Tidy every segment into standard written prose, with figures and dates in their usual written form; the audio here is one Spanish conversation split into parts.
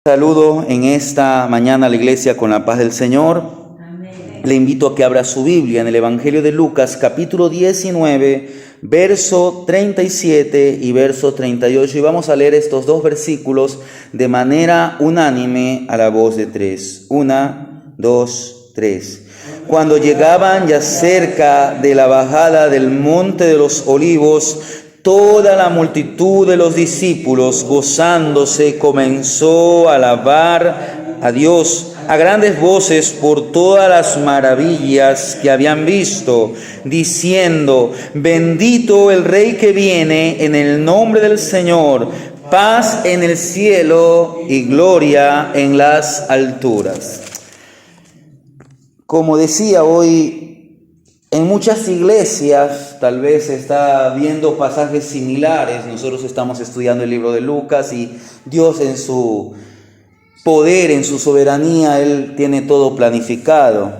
Saludo en esta mañana a la iglesia con la paz del Señor. Amén. Le invito a que abra su Biblia en el Evangelio de Lucas, capítulo 19, verso 37 y verso 38. Y vamos a leer estos dos versículos de manera unánime a la voz de tres. 1, 2, 3. Cuando llegaban ya cerca de la bajada del monte de los olivos, toda la multitud de los discípulos, gozándose, comenzó a alabar a Dios a grandes voces por todas las maravillas que habían visto, diciendo: bendito el Rey que viene en el nombre del Señor, paz en el cielo y gloria en las alturas. Como decía hoy, en muchas iglesias tal vez se está viendo pasajes similares. Nosotros estamos estudiando el libro de Lucas y Dios en su poder, en su soberanía, Él tiene todo planificado.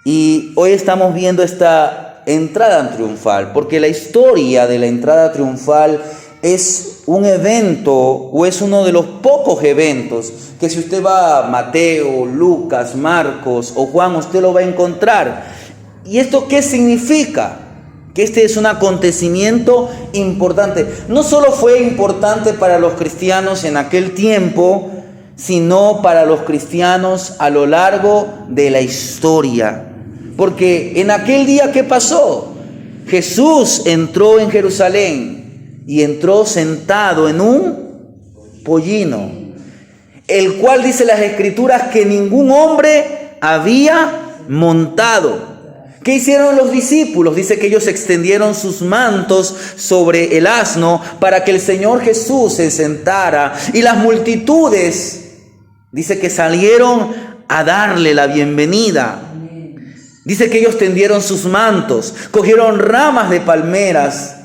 Y hoy estamos viendo esta entrada triunfal, porque la historia de la entrada triunfal es un evento, o es uno de los pocos eventos que si usted va a Mateo, Lucas, Marcos o Juan, usted lo va a encontrar. ¿Y esto qué significa? Que este es un acontecimiento importante. No solo fue importante para los cristianos en aquel tiempo, sino para los cristianos a lo largo de la historia. Porque en aquel día, ¿qué pasó? Jesús entró en Jerusalén y entró sentado en un pollino, el cual dice las Escrituras que ningún hombre había montado. ¿Qué hicieron los discípulos? Dice que ellos extendieron sus mantos sobre el asno para que el Señor Jesús se sentara. Y las multitudes, dice que salieron a darle la bienvenida. Dice que ellos tendieron sus mantos, cogieron ramas de palmeras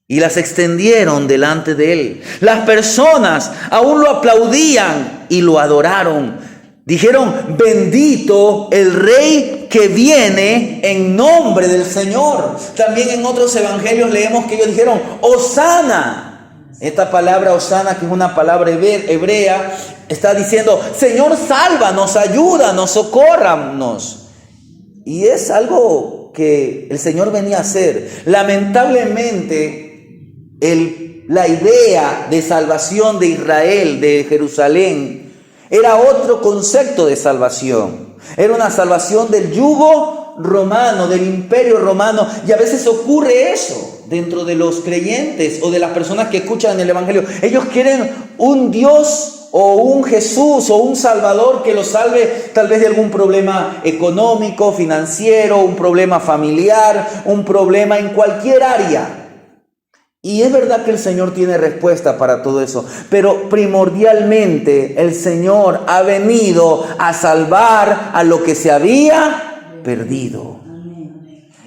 y las extendieron delante de él. Las personas aún lo aplaudían y lo adoraron. Dijeron: bendito el Rey que viene en nombre del Señor. También en otros evangelios leemos que ellos dijeron: Hosana. Esta palabra Hosana, que es una palabra hebrea, está diciendo: Señor, sálvanos, ayúdanos, socórranos. Y es algo que el Señor venía a hacer. Lamentablemente, la idea de salvación de Israel, de Jerusalén, era otro concepto de salvación. Era una salvación del yugo romano, del imperio romano. Y a veces ocurre eso dentro de los creyentes o de las personas que escuchan el evangelio. Ellos quieren un Dios o un Jesús o un Salvador que los salve tal vez de algún problema económico, financiero, un problema familiar, un problema en cualquier área. Y es verdad que el Señor tiene respuesta para todo eso, pero primordialmente el Señor ha venido a salvar a lo que se había perdido.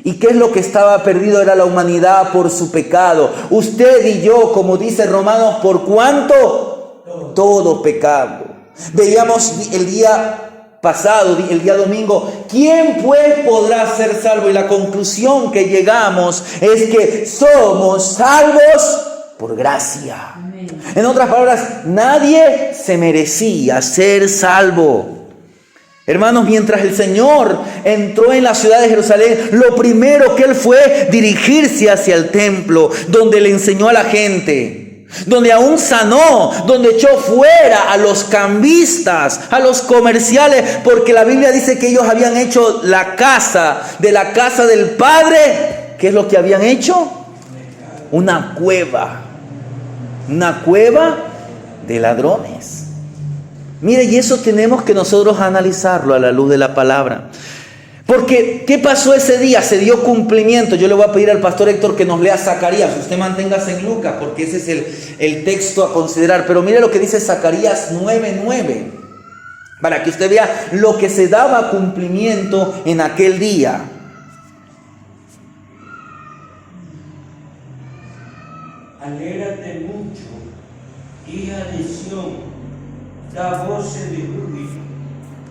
¿Y qué es lo que estaba perdido? Era la humanidad por su pecado. Usted y yo, como dice Romanos, ¿por cuánto? Todo pecado. Veíamos el día pasado, el día domingo, ¿quién pues podrá ser salvo? Y la conclusión que llegamos es que somos salvos por gracia. Amén. En otras palabras, nadie se merecía ser salvo. Hermanos, mientras el Señor entró en la ciudad de Jerusalén, lo primero que Él fue dirigirse hacia el templo, donde le enseñó a la gente, donde aún sanó, donde echó fuera a los cambistas, a los comerciales, porque la Biblia dice que ellos habían hecho la casa del Padre. ¿Qué es lo que habían hecho? Una cueva de ladrones. Mire, y eso tenemos que nosotros analizarlo a la luz de la palabra. Porque, ¿qué pasó ese día? Se dio cumplimiento. Yo le voy a pedir al pastor Héctor que nos lea Zacarías. Usted manténgase en Lucas, porque ese es el texto a considerar. Pero mire lo que dice Zacarías 9:9, para que usted vea lo que se daba cumplimiento en aquel día. Alégrate mucho, hija de Sión, da voces de júbilo,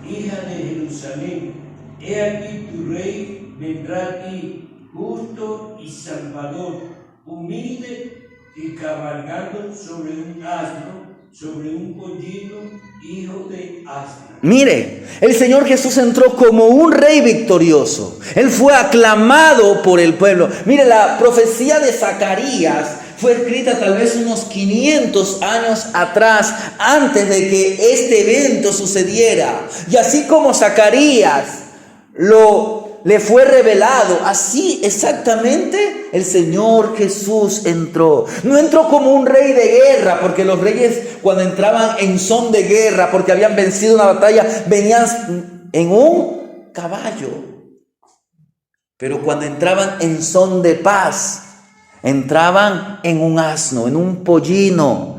hija de Jerusalén. He aquí tu rey vendrá a ti, justo y salvador, humilde y cabalgando sobre un asno, sobre un pollino, hijo de asna. Mire, el Señor Jesús entró como un rey victorioso. Él fue aclamado por el pueblo. Mire, la profecía de Zacarías fue escrita tal vez unos 500 años atrás, antes de que este evento sucediera. Y así como Zacarías le fue revelado, así exactamente el Señor Jesús entró. No entró como un rey de guerra, porque los reyes cuando entraban en son de guerra, porque habían vencido una batalla, venían en un caballo. Pero cuando entraban en son de paz, entraban en un asno, en un pollino.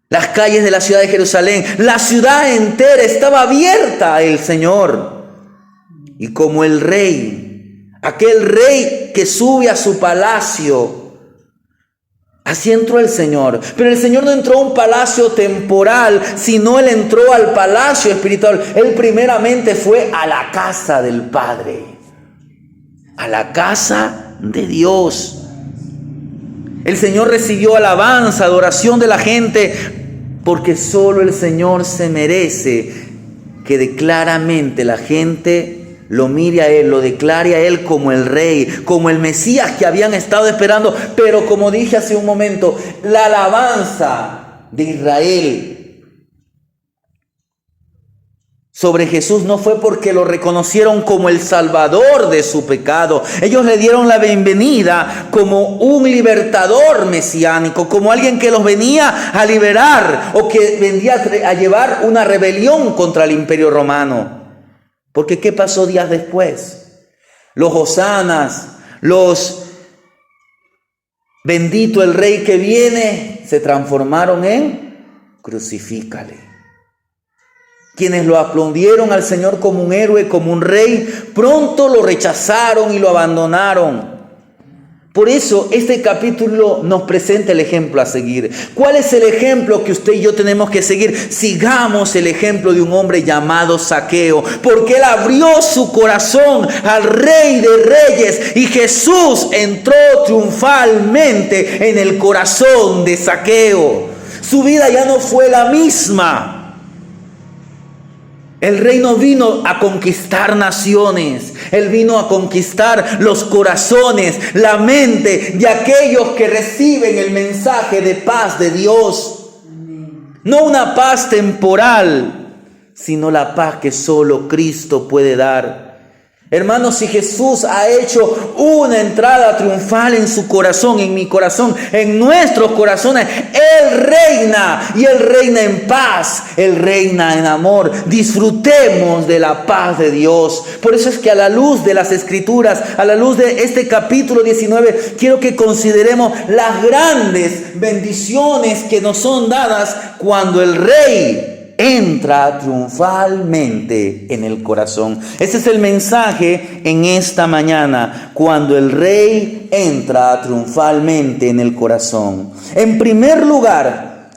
Las calles de la ciudad de Jerusalén, la ciudad entera estaba abierta al Señor. Y como el rey, aquel rey que sube a su palacio, así entró el Señor. Pero el Señor no entró a un palacio temporal, sino Él entró al palacio espiritual. Él primeramente fue a la casa del Padre, a la casa de Dios. El Señor recibió alabanza, adoración de la gente, porque solo el Señor se merece que claramente la gente lo mire a Él, lo declare a Él como el Rey, como el Mesías que habían estado esperando. Pero como dije hace un momento, la alabanza de Israel sobre Jesús no fue porque lo reconocieron como el Salvador de su pecado. Ellos le dieron la bienvenida como un libertador mesiánico, como alguien que los venía a liberar o que venía a llevar una rebelión contra el Imperio Romano. Porque ¿qué pasó días después? Los hosanas, los bendito el Rey que viene, se transformaron en crucifícale. Quienes lo aplaudieron al Señor como un héroe, como un rey, pronto lo rechazaron y lo abandonaron. Por eso este capítulo nos presenta el ejemplo a seguir. ¿Cuál es el ejemplo que usted y yo tenemos que seguir? Sigamos el ejemplo de un hombre llamado Zaqueo, porque él abrió su corazón al Rey de Reyes y Jesús entró triunfalmente en el corazón de Zaqueo. Su vida ya no fue la misma. El rey no vino a conquistar naciones, Él vino a conquistar los corazones, la mente de aquellos que reciben el mensaje de paz de Dios. No una paz temporal, sino la paz que solo Cristo puede dar. Hermanos, si Jesús ha hecho una entrada triunfal en su corazón, en mi corazón, en nuestros corazones, Él reina y Él reina en paz, Él reina en amor. Disfrutemos de la paz de Dios. Por eso es que a la luz de las Escrituras, a la luz de este capítulo 19, quiero que consideremos las grandes bendiciones que nos son dadas cuando el Rey entra triunfalmente en el corazón. Ese es el mensaje en esta mañana, cuando el Rey entra triunfalmente en el corazón. En primer lugar,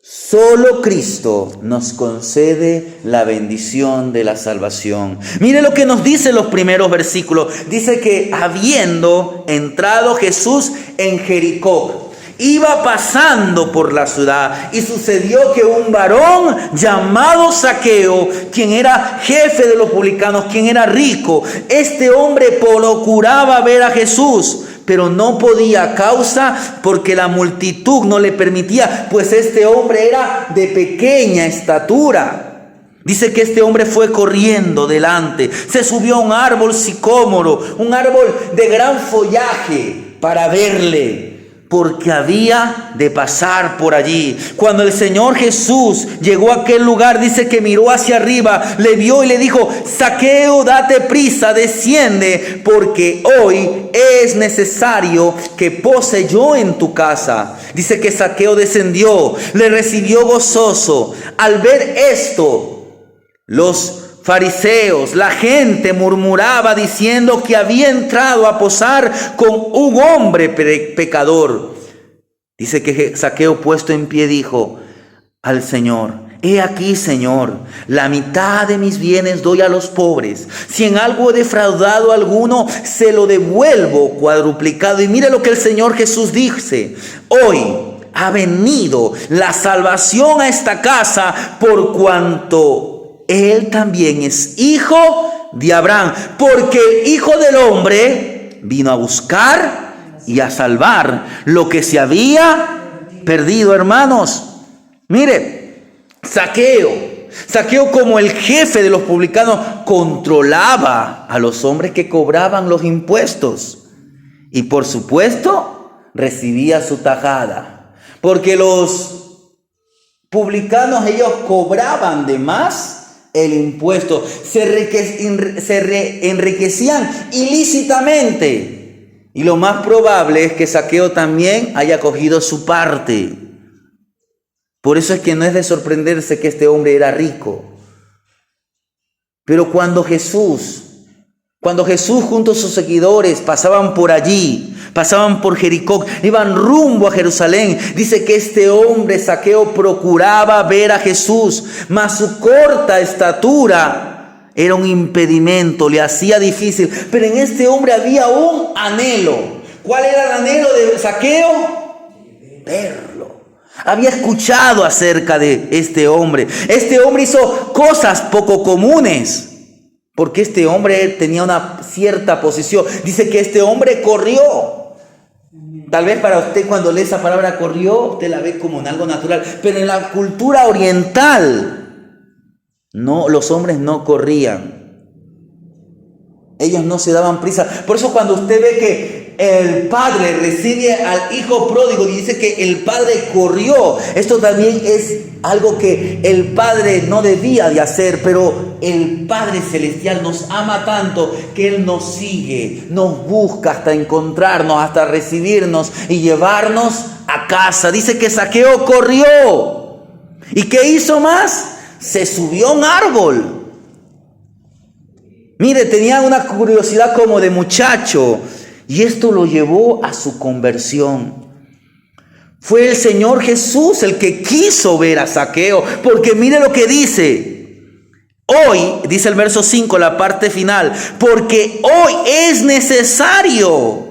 solo Cristo nos concede la bendición de la salvación. Mire lo que nos dice los primeros versículos. Dice que habiendo entrado Jesús en Jericó, iba pasando por la ciudad y sucedió que un varón llamado Zaqueo, quien era jefe de los publicanos, quien era rico, este hombre procuraba ver a Jesús, pero no podía a causa porque la multitud no le permitía, pues este hombre era de pequeña estatura. Dice que este hombre fue corriendo delante, se subió a un árbol sicómoro, un árbol de gran follaje, para verle, porque había de pasar por allí. Cuando el Señor Jesús llegó a aquel lugar, dice que miró hacia arriba, le vio y le dijo: Zaqueo, date prisa, desciende, porque hoy es necesario que pose yo en tu casa. Dice que Zaqueo descendió, le recibió gozoso. Al ver esto, los fariseos, la gente murmuraba diciendo que había entrado a posar con un hombre pecador. Dice que Zaqueo, puesto en pie, dijo al Señor: he aquí, Señor, la mitad de mis bienes doy a los pobres. Si en algo he defraudado a alguno, se lo devuelvo cuadruplicado. Y mire lo que el Señor Jesús dice: hoy ha venido la salvación a esta casa por cuanto él también es hijo de Abraham. Porque el Hijo del Hombre vino a buscar y a salvar lo que se había perdido, hermanos. Mire, Zaqueo como el jefe de los publicanos controlaba a los hombres que cobraban los impuestos. Y por supuesto recibía su tajada. Porque los publicanos, ellos cobraban de más el impuesto. Se enriquecían ilícitamente. Y lo más probable es que Zaqueo también haya cogido su parte. Por eso es que no es de sorprenderse que este hombre era rico. Pero cuando Jesús junto a sus seguidores pasaban por allí, pasaban por Jericó, iban rumbo a Jerusalén, dice que este hombre Zaqueo procuraba ver a Jesús, mas su corta estatura era un impedimento, le hacía difícil. Pero en este hombre había un anhelo. ¿Cuál era el anhelo de Zaqueo? Verlo. Había escuchado acerca de este hombre. Este hombre hizo cosas poco comunes, porque este hombre tenía una cierta posición. Dice que este hombre corrió. Tal vez para usted cuando lee esa palabra corrió, usted la ve como en algo natural. Pero en la cultura oriental, no, los hombres no corrían. Ellos no se daban prisa. Por eso cuando usted ve que el padre recibe al hijo pródigo y dice que el padre corrió, esto también es algo que el padre no debía de hacer, pero el Padre Celestial nos ama tanto que Él nos sigue, nos busca hasta encontrarnos, hasta recibirnos y llevarnos a casa. Dice que Zaqueo corrió. ¿Y qué hizo más? Se subió a un árbol. Mire, tenía una curiosidad como de muchacho. Y esto lo llevó a su conversión. Fue el Señor Jesús el que quiso ver a Zaqueo. Porque mire lo que dice. Hoy, dice el verso 5, la parte final. Porque hoy es necesario.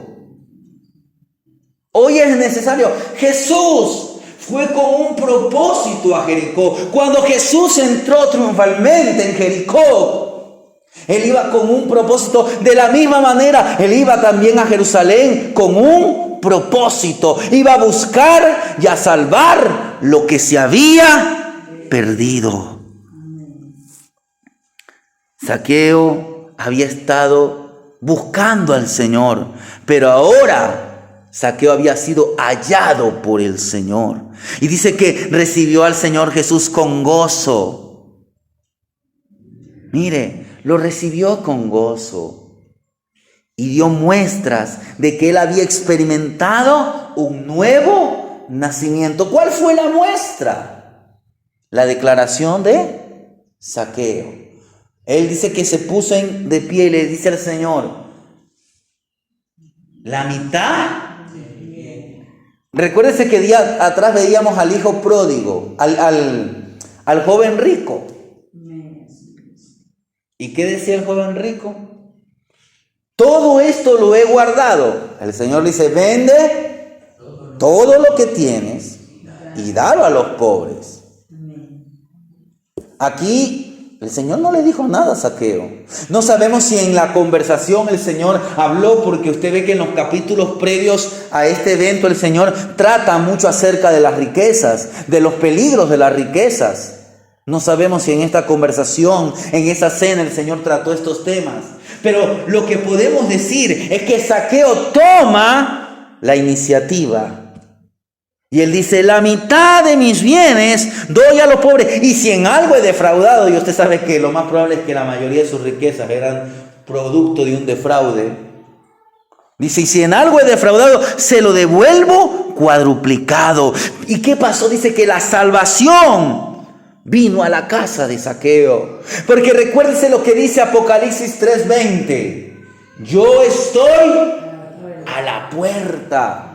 Hoy es necesario. Jesús fue con un propósito a Jericó. Cuando Jesús entró triunfalmente en Jericó, Él iba con un propósito. De la misma manera, Él iba también a Jerusalén con un propósito. Iba a buscar y a salvar lo que se había perdido. Zaqueo había estado buscando al Señor, pero ahora Zaqueo había sido hallado por el Señor. Y dice que recibió al Señor Jesús con gozo. Mire, lo recibió con gozo y dio muestras de que él había experimentado un nuevo nacimiento. ¿Cuál fue la muestra? La declaración de Zaqueo. Él dice que se puso de pie y le dice al Señor, la mitad. Recuérdese que día atrás veíamos al hijo pródigo, al joven rico. ¿Y qué decía el joven rico? Todo esto lo he guardado. El Señor dice, vende todo lo que tienes y dalo a los pobres. Aquí el Señor no le dijo nada a Zaqueo. No sabemos si en la conversación el Señor habló, porque usted ve que en los capítulos previos a este evento el Señor trata mucho acerca de las riquezas, de los peligros de las riquezas. No sabemos si en esta conversación, en esa cena, el Señor trató estos temas. Pero lo que podemos decir es que Zaqueo toma la iniciativa. Y él dice, la mitad de mis bienes doy a los pobres. Y si en algo he defraudado, y usted sabe que lo más probable es que la mayoría de sus riquezas eran producto de un defraude. Dice, y si en algo he defraudado, se lo devuelvo cuadruplicado. ¿Y qué pasó? Dice que la salvación vino a la casa de Zaqueo. Porque recuérdese lo que dice Apocalipsis 3:20. Yo estoy a la puerta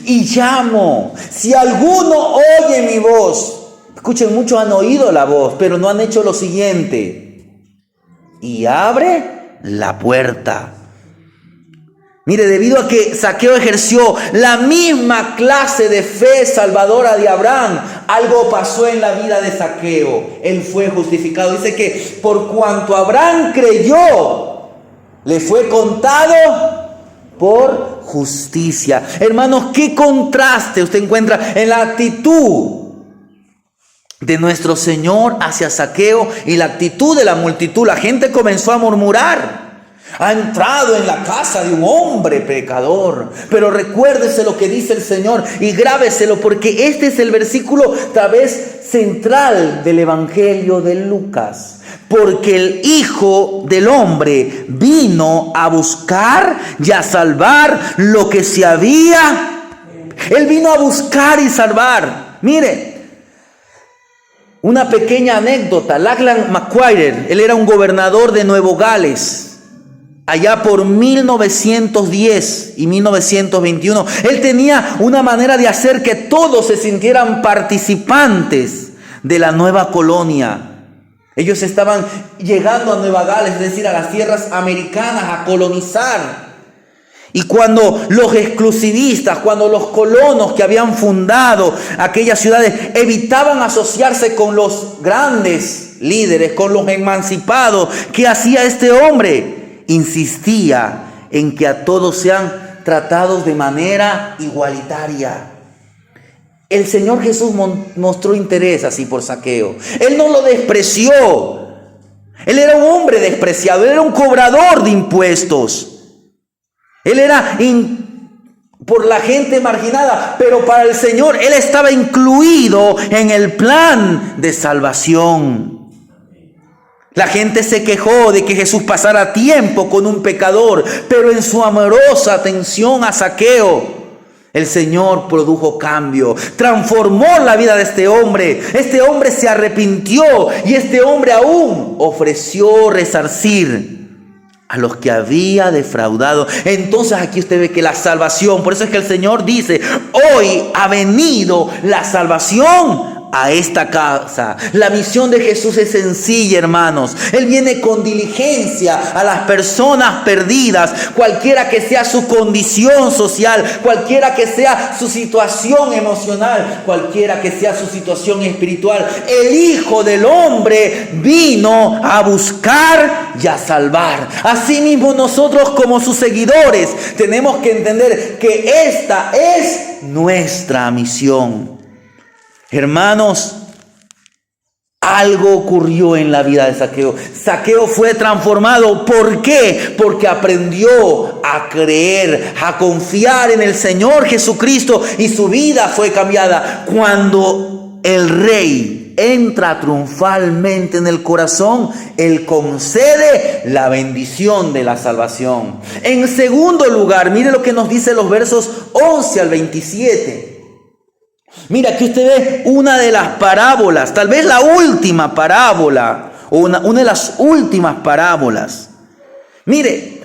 y llamo. Si alguno oye mi voz. Escuchen, muchos han oído la voz, pero no han hecho lo siguiente. Y abre la puerta. Mire, debido a que Zaqueo ejerció la misma clase de fe salvadora de Abraham, algo pasó en la vida de Zaqueo. Él fue justificado. Dice que por cuanto Abraham creyó, le fue contado por justicia. Hermanos, qué contraste usted encuentra en la actitud de nuestro Señor hacia Zaqueo y la actitud de la multitud. La gente comenzó a murmurar. Ha entrado en la casa de un hombre pecador. Pero recuérdese lo que dice el Señor y grábeselo, porque este es el versículo tal vez central del Evangelio de Lucas. Porque el Hijo del Hombre vino a buscar y a salvar lo que se había. Él vino a buscar y salvar. Mire, una pequeña anécdota. Lachlan Macquarie, él era un gobernador de Nuevo Gales. Allá por 1910 y 1921, él tenía una manera de hacer que todos se sintieran participantes de la nueva colonia. Ellos estaban llegando a Nueva Gales, es decir, a las tierras americanas, a colonizar. Y cuando los exclusivistas, cuando los colonos que habían fundado aquellas ciudades evitaban asociarse con los grandes líderes, con los emancipados, ¿qué hacía este hombre? Insistía en que a todos sean tratados de manera igualitaria. El Señor Jesús mostró interés así por Zaqueo. Él no lo despreció. Él era un hombre despreciado. Él era un cobrador de impuestos. Él era por la gente marginada. Pero para el Señor, Él estaba incluido en el plan de salvación. La gente se quejó de que Jesús pasara tiempo con un pecador, pero en su amorosa atención a Zaqueo, el Señor produjo cambio, transformó la vida de este hombre. Este hombre se arrepintió y este hombre aún ofreció resarcir a los que había defraudado. Entonces aquí usted ve que la salvación, por eso es que el Señor dice, hoy ha venido la salvación a esta casa. La misión de Jesús es sencilla, hermanos. Él viene con diligencia a las personas perdidas, cualquiera que sea su condición social, cualquiera que sea su situación emocional, cualquiera que sea su situación espiritual. El Hijo del Hombre vino a buscar y a salvar. Asimismo, nosotros como sus seguidores tenemos que entender que esta es nuestra misión. Hermanos, algo ocurrió en la vida de Zaqueo. Zaqueo fue transformado. ¿Por qué? Porque aprendió a creer, a confiar en el Señor Jesucristo y su vida fue cambiada. Cuando el Rey entra triunfalmente en el corazón, Él concede la bendición de la salvación. En segundo lugar, mire lo que nos dice los versos 11 al 27. Mira, aquí usted ve una de las parábolas, tal vez la última parábola, o una de las últimas parábolas. Mire,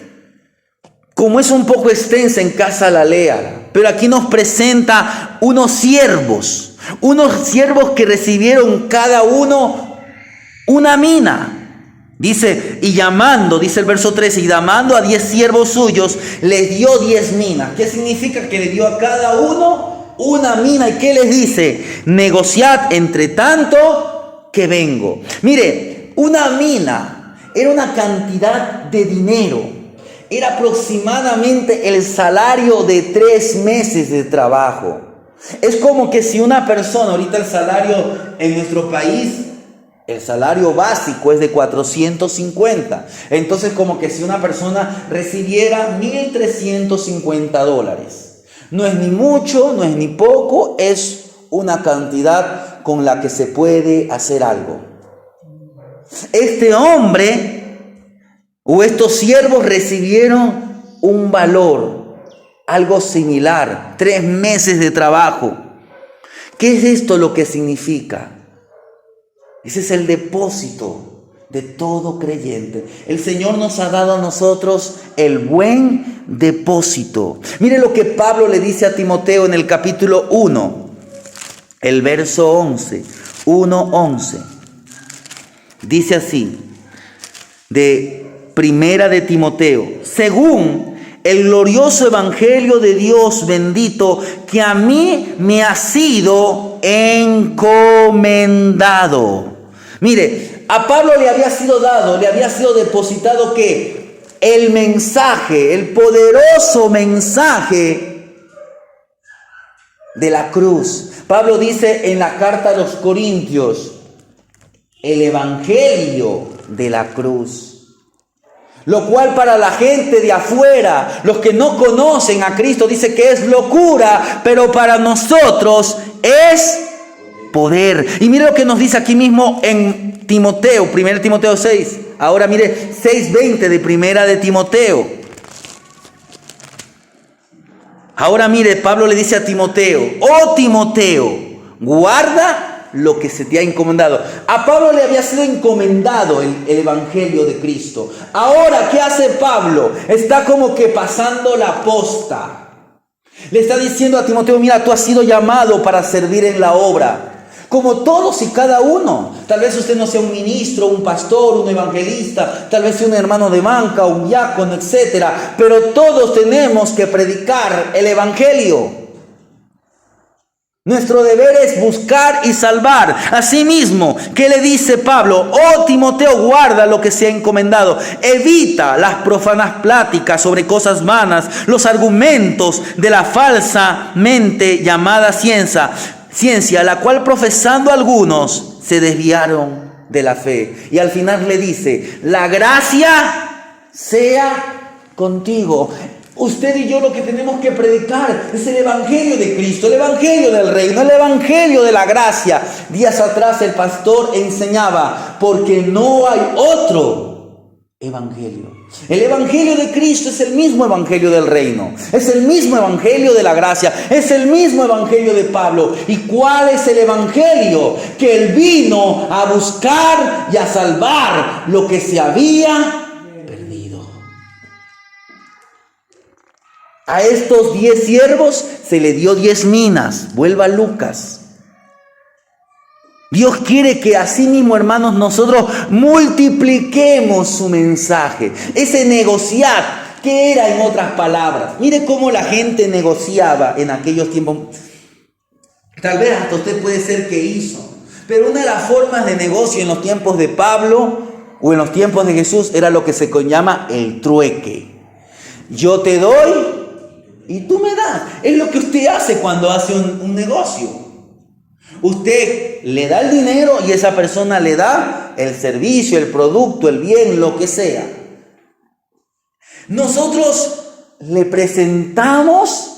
como es un poco extensa, en casa la lea, pero aquí nos presenta unos siervos que recibieron cada uno una mina. Dice, y llamando, dice el verso 13, y llamando a 10 siervos suyos, les dio 10 minas. ¿Qué significa? Que le dio a cada uno una mina. ¿Y qué les dice? Negociad entre tanto que vengo. Mire, una mina era una cantidad de dinero. Era aproximadamente el salario de 3 meses de trabajo. Es como que si una persona, ahorita el salario en nuestro país, el salario básico es de 450. Entonces como que si una persona recibiera $1,350. No es ni mucho, no es ni poco, es una cantidad con la que se puede hacer algo. Este hombre o estos siervos recibieron un valor, algo similar, 3 meses de trabajo. ¿Qué es esto lo que significa? Ese es el depósito de todo creyente. El Señor nos ha dado a nosotros el buen depósito. Mire lo que Pablo le dice a Timoteo en el capítulo 1, el verso 11, 1:11. Dice así, de Primera de Timoteo: según el glorioso evangelio de Dios bendito que a mí me ha sido encomendado. Mire, a Pablo le había sido depositado que el mensaje, el poderoso mensaje de la cruz. Pablo dice en la carta a los Corintios, el evangelio de la cruz. Lo cual para la gente de afuera, los que no conocen a Cristo, dice que es locura, pero para nosotros es poder. Y mire lo que nos dice aquí mismo en Timoteo, 1 Timoteo 6. Ahora mire, 6:20 de 1 de Timoteo. Ahora mire, Pablo le dice a Timoteo, oh Timoteo, guarda lo que se te ha encomendado. A Pablo le había sido encomendado el evangelio de Cristo. Ahora, ¿qué hace Pablo? Está como que pasando la posta. Le está diciendo a Timoteo, mira, tú has sido llamado para servir en la obra. Como todos y cada uno. Tal vez usted no sea un ministro, un pastor, un evangelista, tal vez sea un hermano de banca, un diácono, etc. Pero todos tenemos que predicar el evangelio. Nuestro deber es buscar y salvar. Asimismo, ¿qué le dice Pablo? Oh Timoteo, guarda lo que se ha encomendado. Evita las profanas pláticas sobre cosas vanas, los argumentos de la falsamente llamada ciencia, la cual profesando algunos se desviaron de la fe. Y al final le dice, la gracia sea contigo. Usted y yo lo que tenemos que predicar es el evangelio de Cristo, el evangelio del reino, el evangelio de la gracia. Días atrás el pastor enseñaba, porque no hay otro evangelio. El evangelio de Cristo es el mismo evangelio del reino, es el mismo evangelio de la gracia, es el mismo evangelio de Pablo. ¿Y cuál es el evangelio? Que él vino a buscar y a salvar lo que se había perdido. A estos 10 siervos se le dio 10 minas. Vuelva a Lucas. Dios quiere que así mismo, hermanos, nosotros multipliquemos su mensaje. Ese negociar, ¿qué era en otras palabras? Mire cómo la gente negociaba en aquellos tiempos. Tal vez hasta usted puede ser que hizo. Pero una de las formas de negocio en los tiempos de Pablo o en los tiempos de Jesús era lo que se llama el trueque. Yo te doy y tú me das. Es lo que usted hace cuando hace un negocio. Usted le da el dinero y esa persona le da el servicio, el producto, el bien, lo que sea. Nosotros le presentamos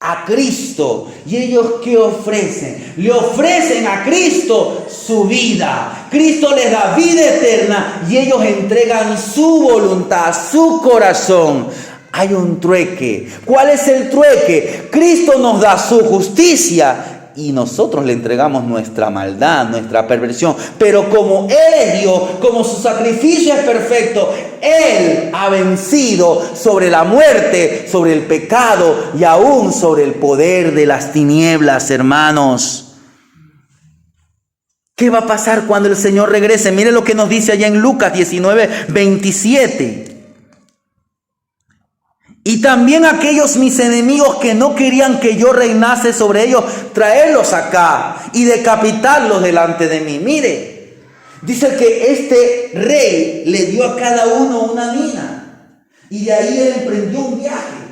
a Cristo. ¿Y ellos qué ofrecen? Le ofrecen a Cristo su vida. Cristo les da vida eterna y ellos entregan su voluntad, su corazón. Hay un trueque. ¿Cuál es el trueque? Cristo nos da su justicia y nosotros le entregamos nuestra maldad, nuestra perversión. Pero como Él es Dios, como su sacrificio es perfecto, Él ha vencido sobre la muerte, sobre el pecado y aún sobre el poder de las tinieblas, hermanos. ¿Qué va a pasar cuando el Señor regrese? Mire lo que nos dice allá en Lucas 19:27. Y también aquellos mis enemigos que no querían que yo reinase sobre ellos, traerlos acá y decapitarlos delante de mí. Mire, dice que este rey le dio a cada uno una mina y de ahí él emprendió un viaje.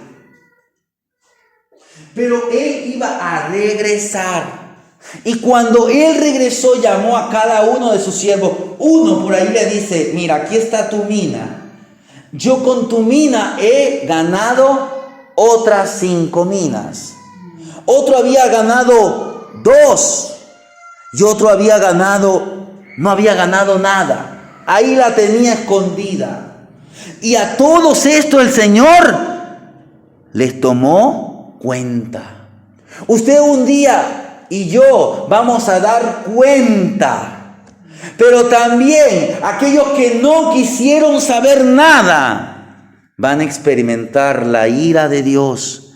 Pero él iba a regresar. Y cuando él regresó, llamó a cada uno de sus siervos. Uno por ahí le dice, mira, aquí está tu mina. Yo con tu mina he ganado otras 5 minas. Otro había ganado 2. Y otro no había ganado nada. Ahí la tenía escondida. Y a todos estos el Señor les tomó cuenta. Usted un día y yo vamos a dar cuenta. Pero también aquellos que no quisieron saber nada van a experimentar la ira de Dios.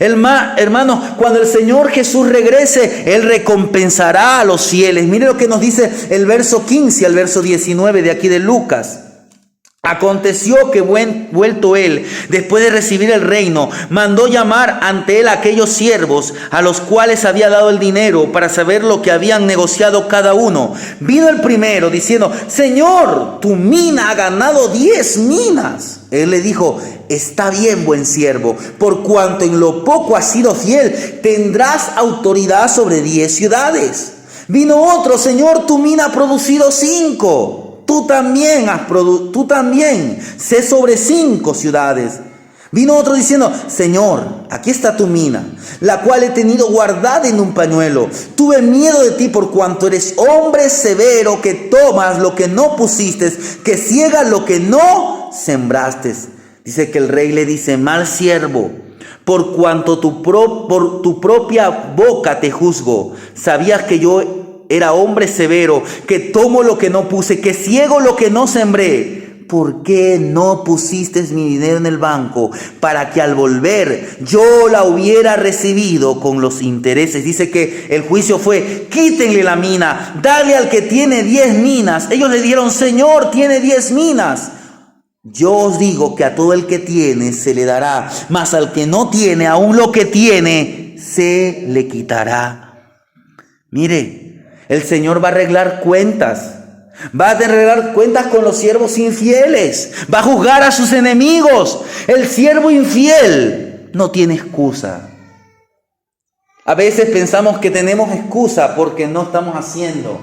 Hermanos, cuando el Señor Jesús regrese, Él recompensará a los fieles. Mire lo que nos dice el verso 15 al verso 19 de aquí de Lucas. Aconteció que vuelto él, después de recibir el reino, mandó llamar ante él a aquellos siervos a los cuales había dado el dinero para saber lo que habían negociado cada uno. Vino el primero diciendo: Señor, tu mina ha ganado 10 minas. Él le dijo: está bien, buen siervo, por cuanto en lo poco has sido fiel, tendrás autoridad sobre 10 ciudades. Vino otro: Señor, tu mina ha producido 5. Tú también, sé sobre 5 ciudades. Vino otro diciendo: Señor, aquí está tu mina, la cual he tenido guardada en un pañuelo. Tuve miedo de ti por cuanto eres hombre severo, que tomas lo que no pusiste, que ciegas lo que no sembraste. Dice que el rey le dice: mal siervo, por cuanto por tu propia boca te juzgo. Sabías que yo era hombre severo, que tomo lo que no puse, que ciego lo que no sembré. ¿Por qué no pusiste mi dinero en el banco para que al volver yo la hubiera recibido con los intereses? Dice que el juicio fue: quítenle la mina, dale al que tiene 10 minas. Ellos le dijeron: Señor, tiene 10 minas. Yo os digo que a todo el que tiene se le dará, mas al que no tiene, aún lo que tiene se le quitará. Mire, el Señor va a arreglar cuentas. Va a arreglar cuentas con los siervos infieles. Va a juzgar a sus enemigos. El siervo infiel no tiene excusa. A veces pensamos que tenemos excusa porque no estamos haciendo.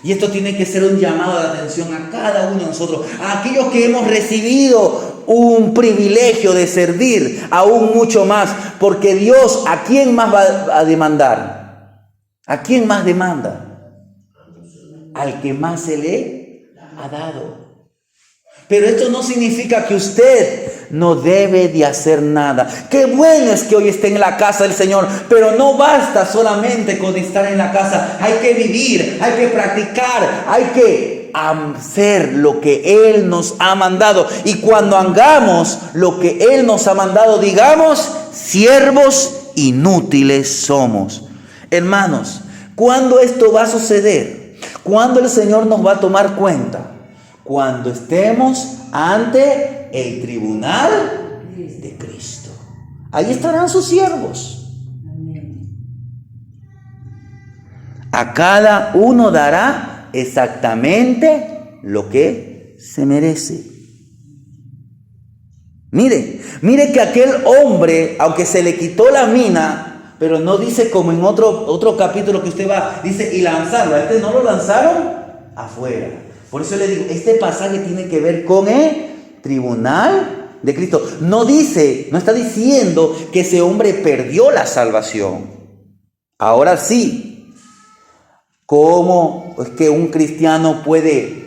Y esto tiene que ser un llamado de atención a cada uno de nosotros, a aquellos que hemos recibido un privilegio de servir, aún mucho más, porque Dios, ¿a quién más va a demandar? ¿A quién más demanda? Al que más se le ha dado. Pero esto no significa que usted no debe de hacer nada. Qué bueno es que hoy esté en la casa del Señor, pero no basta solamente con estar en la casa. Hay que vivir, hay que practicar, hay que hacer lo que Él nos ha mandado. Y cuando hagamos lo que Él nos ha mandado, digamos: siervos inútiles somos. Hermanos, ¿cuándo esto va a suceder? ¿Cuándo el Señor nos va a tomar cuenta? Cuando estemos ante el tribunal de Cristo. Ahí estarán sus siervos. A cada uno dará exactamente lo que se merece. Mire que aquel hombre, aunque se le quitó la mina, pero no dice como en otro capítulo que usted va, dice: y lanzarlo. A este no lo lanzaron afuera. Por eso le digo, este pasaje tiene que ver con el tribunal de Cristo. No está diciendo que ese hombre perdió la salvación. Ahora sí, ¿cómo es que un cristiano puede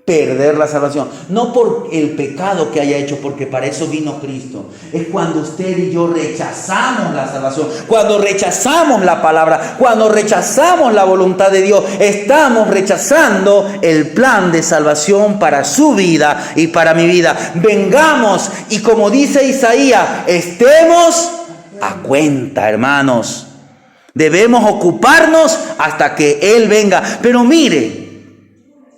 perder la salvación? No por el pecado que haya hecho, porque para eso vino Cristo. Es cuando usted y yo rechazamos la salvación, cuando rechazamos la palabra, cuando rechazamos la voluntad de Dios. Estamos rechazando el plan de salvación para su vida y para mi vida. Vengamos y, como dice Isaías, estemos a cuenta, hermanos. Debemos ocuparnos hasta que Él venga. Pero mire,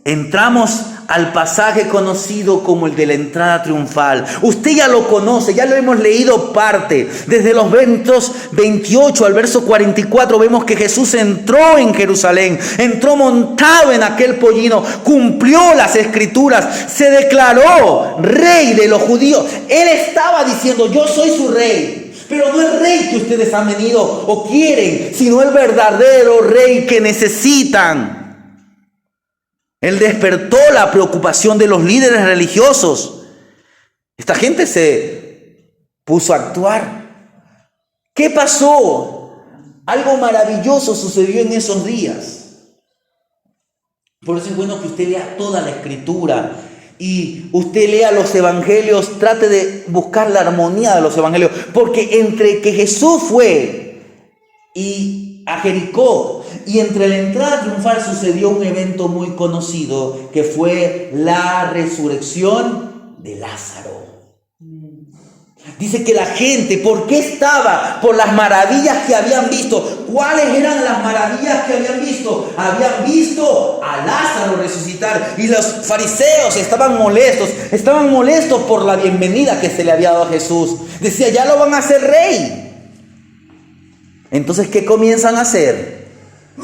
entramos al pasaje conocido como el de la entrada triunfal. Usted ya lo conoce, ya lo hemos leído parte. Desde los versos 28 al verso 44 vemos que Jesús entró en Jerusalén, entró montado en aquel pollino, cumplió las escrituras, se declaró rey de los judíos. Él estaba diciendo: yo soy su rey. Pero no el rey que ustedes han venido o quieren, sino el verdadero rey que necesitan. Él despertó la preocupación de los líderes religiosos. Esta gente se puso a actuar. ¿Qué pasó? Algo maravilloso sucedió en esos días. Por eso es bueno que usted lea toda la Escritura y usted lea los evangelios, trate de buscar la armonía de los evangelios, porque entre que Jesús fue a Jericó y entre la entrada triunfal sucedió un evento muy conocido, que fue la resurrección de Lázaro. Dice que la gente, ¿por qué estaba? Por las maravillas que habían visto. ¿Cuáles eran las maravillas que habían visto? Habían visto a Lázaro resucitar. respetar. Y los fariseos estaban molestos por la bienvenida que se le había dado a Jesús. Decía, ya lo van a hacer rey. Entonces, ¿qué comienzan a hacer?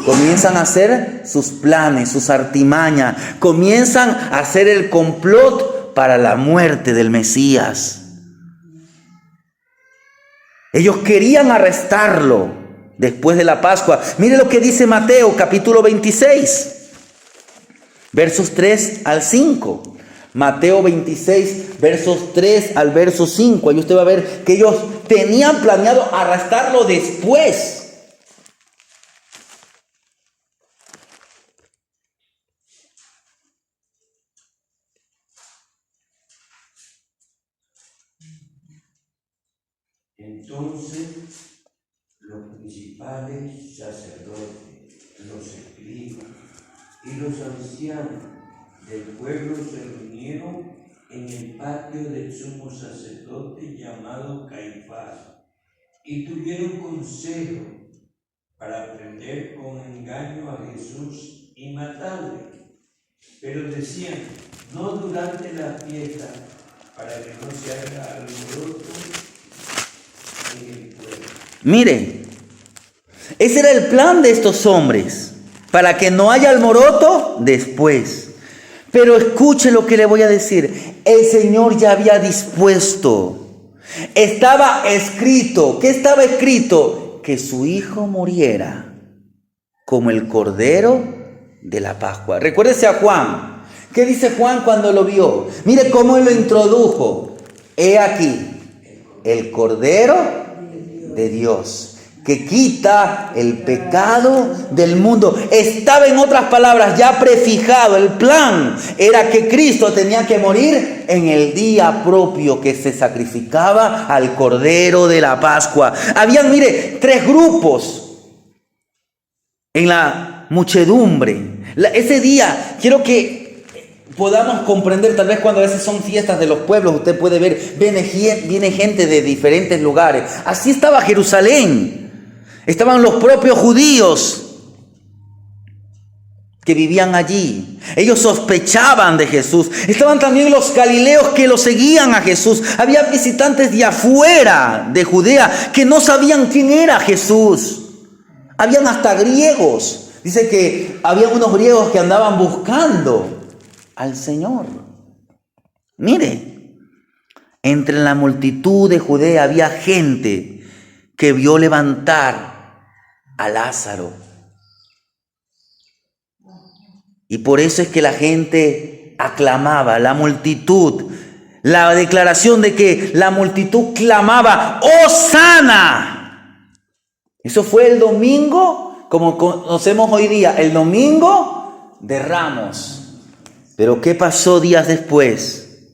Comienzan a hacer sus planes, sus artimañas. Comienzan a hacer el complot para la muerte del Mesías. Ellos querían arrestarlo después de la Pascua. Mire lo que dice Mateo capítulo 26, versos 3 al 5. Mateo 26, versos 3 al verso 5. Ahí usted va a ver que ellos tenían planeado arrestarlo después. Entonces los principales sacerdotes, los escribas y los ancianos del pueblo se reunieron en el patio del sumo sacerdote llamado Caifás y tuvieron consejo para prender con engaño a Jesús y matarle. Pero decían, no durante la fiesta, para que no se haga alboroto en el pueblo. Mire, ese era el plan de estos hombres, para que no haya alboroto después. Pero escuche lo que le voy a decir. El Señor ya había dispuesto. Estaba escrito. ¿Qué estaba escrito? Que su hijo muriera como el cordero de la Pascua. Recuérdese a Juan. ¿Qué dice Juan cuando lo vio? Mire cómo él lo introdujo. He aquí, el cordero de Dios, que quita el pecado del mundo. Estaba, en otras palabras, ya prefijado. El plan era que Cristo tenía que morir en el día propio que se sacrificaba al Cordero de la Pascua. Habían, mire, 3 grupos en la muchedumbre. Ese día, quiero que podamos comprender, tal vez cuando a veces son fiestas de los pueblos, usted puede ver, viene gente de diferentes lugares. Así estaba Jerusalén. Estaban los propios judíos que vivían allí. Ellos sospechaban de Jesús. Estaban también los galileos que lo seguían a Jesús. Había visitantes de afuera de Judea que no sabían quién era Jesús. Habían hasta griegos. Dice que había unos griegos que andaban buscando al Señor. Mire, entre la multitud de Judea había gente que vio levantar a Lázaro. Y por eso es que la gente aclamaba, la multitud, la declaración de que la multitud clamaba, ¡Hosana! Eso fue el domingo, como conocemos hoy día, el domingo de Ramos. Pero ¿qué pasó días después?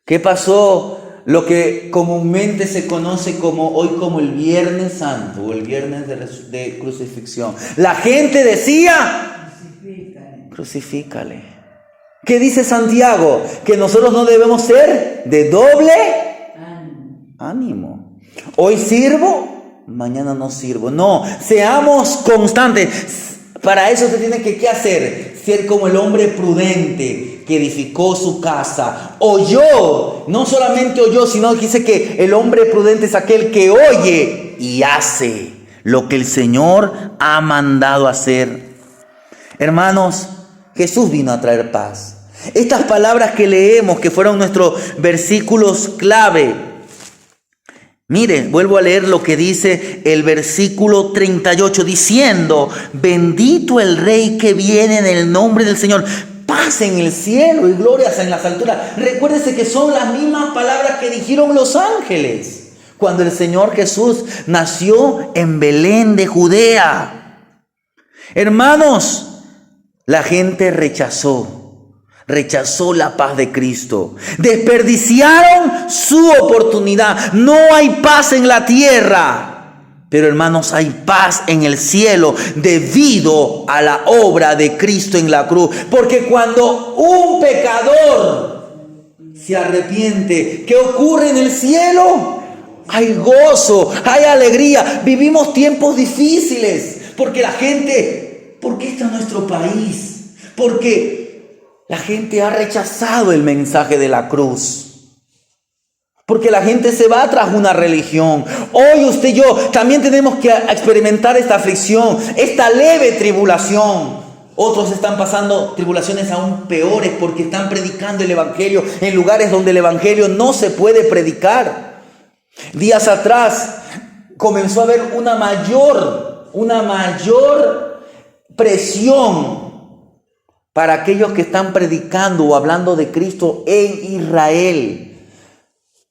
¿Qué pasó? Lo que comúnmente se conoce hoy como el Viernes Santo o el Viernes de Crucifixión. La gente decía, crucifícale. ¿Qué dice Santiago? Que nosotros no debemos ser de doble ánimo. Hoy sirvo, mañana no sirvo. No, seamos constantes. Para eso se tiene que, ¿qué hacer? Ser como el hombre prudente que edificó su casa. Oyó, no solamente oyó, sino que dice que el hombre prudente es aquel que oye y hace lo que el Señor ha mandado hacer. Hermanos, Jesús vino a traer paz. Estas palabras que leemos, que fueron nuestros versículos clave. Mire, vuelvo a leer lo que dice el versículo 38, diciendo, bendito el Rey que viene en el nombre del Señor, paz en el cielo y glorias en las alturas. Recuérdese que son las mismas palabras que dijeron los ángeles cuando el Señor Jesús nació en Belén de Judea. Hermanos, la gente rechazó la paz de Cristo. Desperdiciaron su oportunidad. No hay paz en la tierra. Pero hermanos, hay paz en el cielo debido a la obra de Cristo en la cruz. Porque cuando un pecador se arrepiente, ¿qué ocurre en el cielo? Hay gozo, hay alegría. Vivimos tiempos difíciles. Porque la gente, ¿por qué está en nuestro país? Porque La gente ha rechazado el mensaje de la cruz. Porque la gente se va tras una religión. Hoy usted y yo también tenemos que experimentar esta aflicción, esta leve tribulación. Otros están pasando tribulaciones aún peores porque están predicando el evangelio en lugares donde el evangelio no se puede predicar. Días atrás comenzó a haber una mayor presión para aquellos que están predicando o hablando de Cristo en Israel.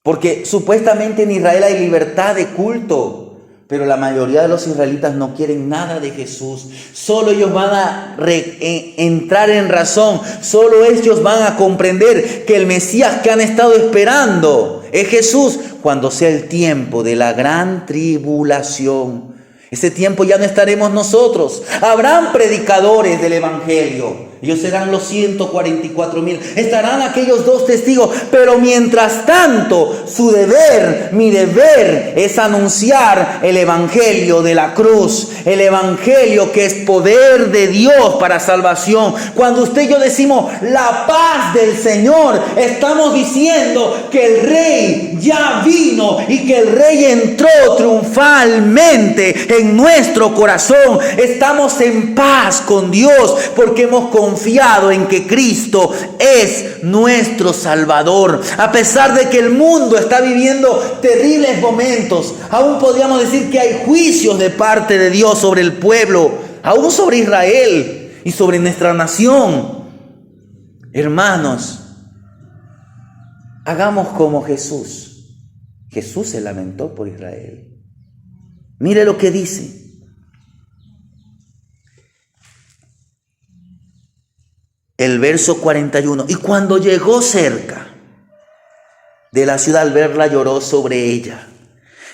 Porque supuestamente en Israel hay libertad de culto, pero la mayoría de los israelitas no quieren nada de Jesús. Solo ellos van a entrar en razón, solo ellos van a comprender que el Mesías que han estado esperando es Jesús cuando sea el tiempo de la gran tribulación. Ese tiempo ya no estaremos nosotros. Habrán predicadores del evangelio. Ellos serán los 144,000. Estarán aquellos 2 testigos. Pero mientras tanto, su deber, mi deber, es anunciar el evangelio de la cruz. El evangelio que es poder de Dios para salvación. Cuando usted y yo decimos la paz del Señor, estamos diciendo que el Rey ya vino y que el Rey entró triunfalmente en nuestro corazón. Estamos en paz con Dios porque hemos confiado en que Cristo es nuestro Salvador. A pesar de que el mundo está viviendo terribles momentos, aún podríamos decir que hay juicios de parte de Dios sobre el pueblo, aún sobre Israel y sobre nuestra nación. Hermanos, hagamos como Jesús. Jesús se lamentó por Israel. Mire lo que dice. El verso 41. Y cuando llegó cerca de la ciudad, al verla, lloró sobre ella,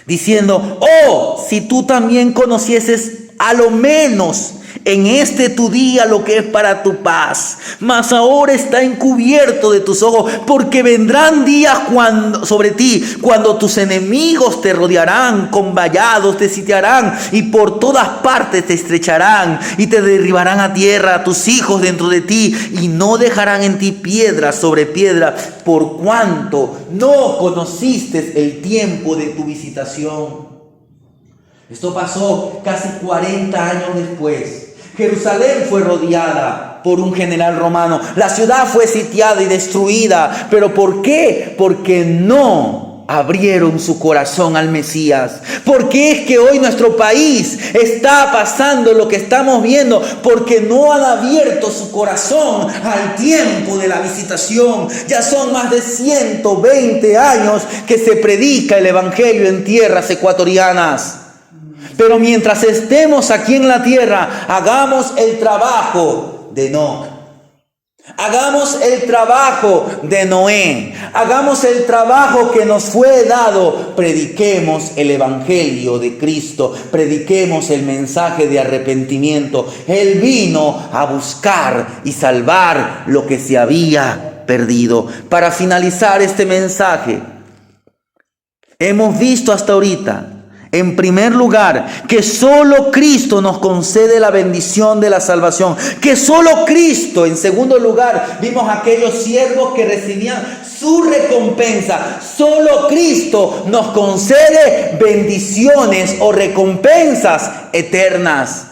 diciendo: oh, si tú también conocieses a lo menos en este tu día lo que es para tu paz, mas ahora está encubierto de tus ojos, porque vendrán días sobre ti cuando tus enemigos te rodearán con vallados, te sitiarán y por todas partes te estrecharán y te derribarán a tierra a tus hijos dentro de ti, y no dejarán en ti piedra sobre piedra, por cuanto no conociste el tiempo de tu visitación. Esto pasó casi 40 años después. Jerusalén fue rodeada por un general romano. La ciudad fue sitiada y destruida. ¿Pero por qué? Porque no abrieron su corazón al Mesías. Porque es que hoy nuestro país está pasando lo que estamos viendo, porque no han abierto su corazón al tiempo de la visitación. Ya son más de 120 años que se predica el evangelio en tierras ecuatorianas. Pero mientras estemos aquí en la tierra, hagamos el trabajo de Enoc. Hagamos el trabajo de Noé. Hagamos el trabajo que nos fue dado. Prediquemos el evangelio de Cristo. Prediquemos el mensaje de arrepentimiento. Él vino a buscar y salvar lo que se había perdido. Para finalizar este mensaje, hemos visto hasta ahorita, en primer lugar, que solo Cristo nos concede la bendición de la salvación. Que solo Cristo. En segundo lugar, vimos aquellos siervos que recibían su recompensa. Solo Cristo nos concede bendiciones o recompensas eternas.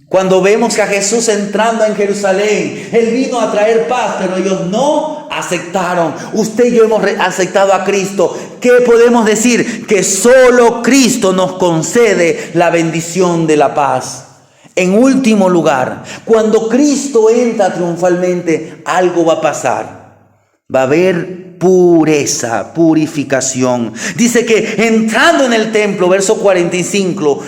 Cuando vemos a Jesús entrando en Jerusalén, Él vino a traer paz, pero ellos no aceptaron. Usted y yo hemos aceptado a Cristo. ¿Qué podemos decir? Que solo Cristo nos concede la bendición de la paz. En último lugar, cuando Cristo entra triunfalmente, algo va a pasar. Va a haber pureza, purificación. Dice que entrando en el templo, verso 45,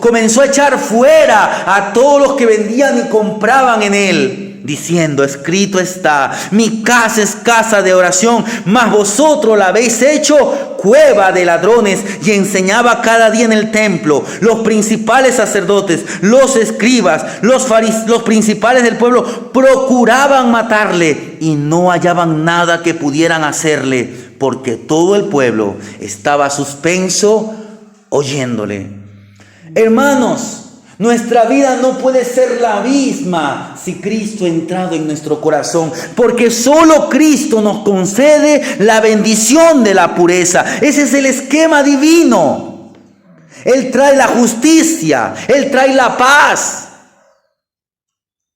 comenzó a echar fuera a todos los que vendían y compraban en él, diciendo: escrito está, mi casa es casa de oración, mas vosotros la habéis hecho cueva de ladrones. Y enseñaba cada día en el templo. Los principales sacerdotes, los escribas, los principales del pueblo procuraban matarle, y no hallaban nada que pudieran hacerle, porque todo el pueblo estaba suspenso oyéndole. Hermanos, Nuestra vida no puede ser la misma si Cristo ha entrado en nuestro corazón, porque solo Cristo nos concede la bendición de la pureza. Ese es el esquema divino. Él trae la justicia, Él trae la paz.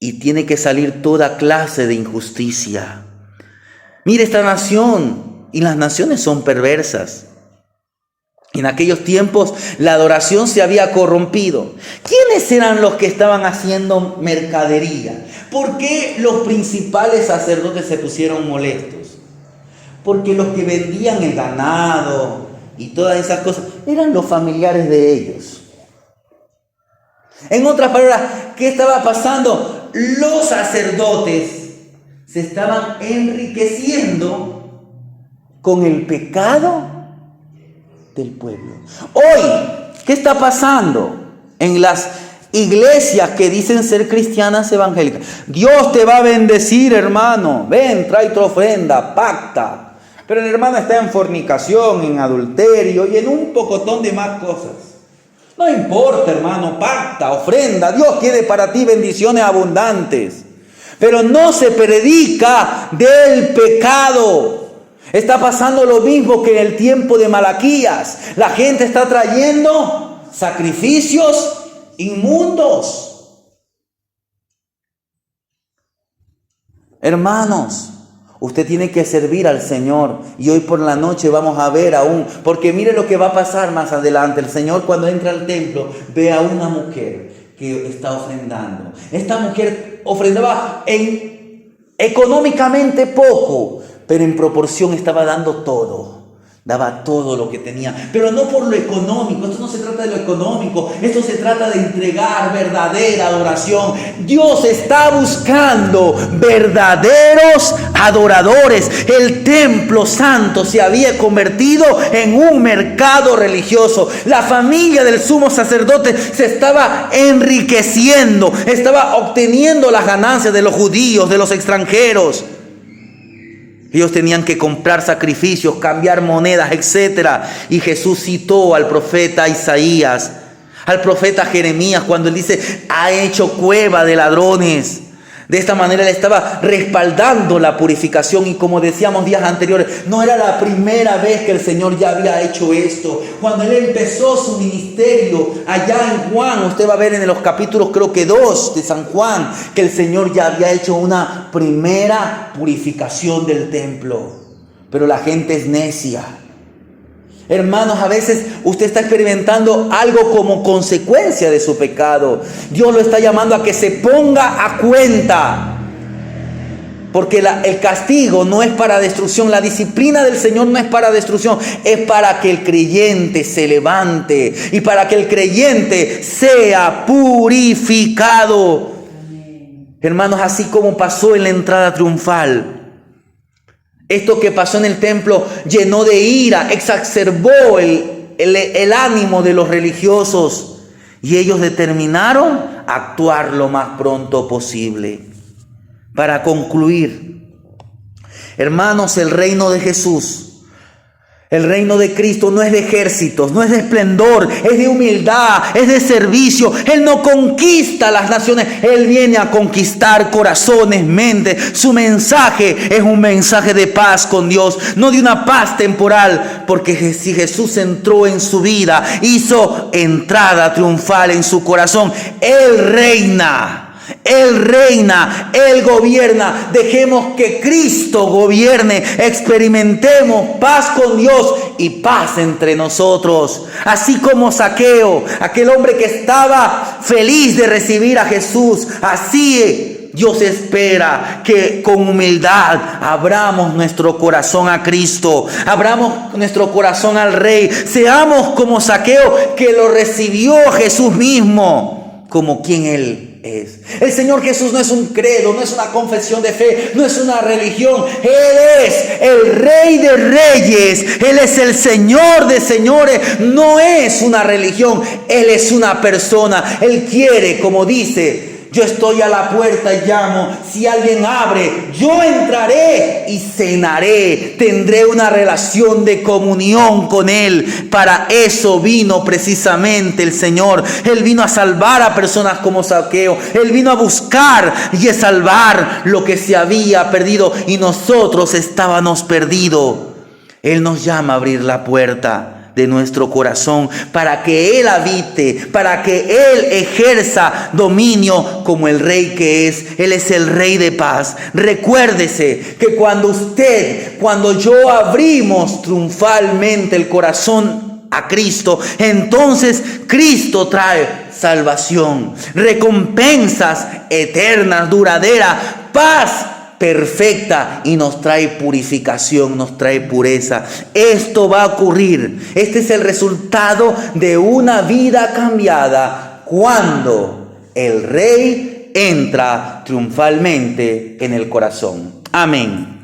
Y tiene que salir toda clase de injusticia. Mire esta nación, y las naciones son perversas. En aquellos tiempos la adoración se había corrompido. ¿Quiénes eran los que estaban haciendo mercadería? ¿Por qué los principales sacerdotes se pusieron molestos? Porque los que vendían el ganado y todas esas cosas eran los familiares de ellos. En otras palabras, ¿qué estaba pasando? Los sacerdotes se estaban enriqueciendo con el pecado del pueblo. Hoy, ¿qué está pasando en las iglesias que dicen ser cristianas evangélicas? Dios te va a bendecir, hermano. Ven, trae tu ofrenda, pacta. Pero el hermano está en fornicación, en adulterio y en un pocotón de más cosas. No importa, hermano, pacta, ofrenda. Dios quiere para ti bendiciones abundantes. Pero no se predica del pecado. Está pasando lo mismo que en el tiempo de Malaquías. La gente está trayendo sacrificios inmundos. Hermanos, usted tiene que servir al Señor. Y hoy por la noche vamos a ver aún. Porque mire lo que va a pasar más adelante. El Señor, cuando entra al templo, ve a una mujer que está ofrendando. Esta mujer ofrendaba económicamente poco, pero en proporción estaba dando todo. Daba todo lo que tenía. Pero no por lo económico. Esto no se trata de lo económico. Esto se trata de entregar verdadera adoración. Dios está buscando verdaderos adoradores. El templo santo se había convertido en un mercado religioso. La familia del sumo sacerdote se estaba enriqueciendo. Estaba obteniendo las ganancias de los judíos, de los extranjeros. Ellos tenían que comprar sacrificios, cambiar monedas, etc. Y Jesús citó al profeta Isaías, al profeta Jeremías, cuando él dice, ha hecho cueva de ladrones. De esta manera él estaba respaldando la purificación. Y como decíamos días anteriores, no era la primera vez que el Señor ya había hecho esto. Cuando él empezó su ministerio allá en Juan, usted va a ver en los capítulos creo que 2 de San Juan, que el Señor ya había hecho una primera purificación del templo. Pero la gente es necia. Hermanos, a veces usted está experimentando algo como consecuencia de su pecado. Dios lo está llamando a que se ponga a cuenta. Porque el castigo no es para destrucción. La disciplina del Señor no es para destrucción. Es para que el creyente se levante. Y para que el creyente sea purificado. Hermanos, así como pasó en la entrada triunfal. Esto que pasó en el templo llenó de ira, exacerbó el ánimo de los religiosos. Y ellos determinaron actuar lo más pronto posible. Para concluir, hermanos, el reino de Jesús, el reino de Cristo no es de ejércitos, no es de esplendor, es de humildad, es de servicio. Él no conquista las naciones, Él viene a conquistar corazones, mentes. Su mensaje es un mensaje de paz con Dios, no de una paz temporal, porque si Jesús entró en su vida, hizo entrada triunfal en su corazón. Él reina. Él reina, Él gobierna. Dejemos que Cristo gobierne. Experimentemos paz con Dios y paz entre nosotros. Así como Zaqueo, aquel hombre que estaba feliz de recibir a Jesús, así Dios espera que con humildad abramos nuestro corazón a Cristo, abramos nuestro corazón al Rey. Seamos como Zaqueo, que lo recibió Jesús mismo como quien Él es. El Señor Jesús no es un credo, no es una confesión de fe, no es una religión. Él es el Rey de Reyes, Él es el Señor de señores. No es una religión, Él es una persona. Él quiere, como dice yo estoy a la puerta y llamo. Si alguien abre, yo entraré y cenaré. Tendré una relación de comunión con Él. Para eso vino precisamente el Señor. Él vino a salvar a personas como Zaqueo. Él vino a buscar y a salvar lo que se había perdido. Y nosotros estábamos perdidos. Él nos llama a abrir la puerta de nuestro corazón para que Él habite, para que Él ejerza dominio como el Rey que es. Él es el Rey de paz. Recuérdese que cuando yo abrimos triunfalmente el corazón a Cristo, entonces Cristo trae salvación, recompensas eternas, duraderas, paz perfecta, y nos trae purificación, nos trae pureza. Esto va a ocurrir. Este es el resultado de una vida cambiada cuando el Rey entra triunfalmente en el corazón. Amén.